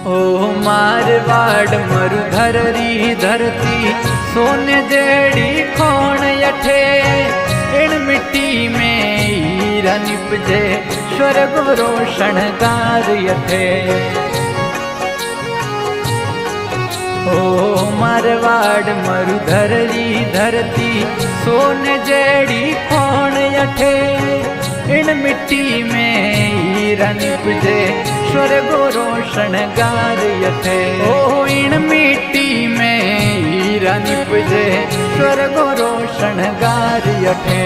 ओ मारवाड़ मरुधर री धरती सोने जेड़ी खोण यठे इन मिट्टी में हीरा निपजे स्वर्ग रोशन गार यठे। ओ मारवाड़ मरुधर री धरती सोने जेड़ी खोण यठे इन मिट्टी में हीरा निपजे स्वर्ग रोशन गार यठे। ओ इन मिट्टी में हीरा निपजे स्वर्ग रोशन गार यठे।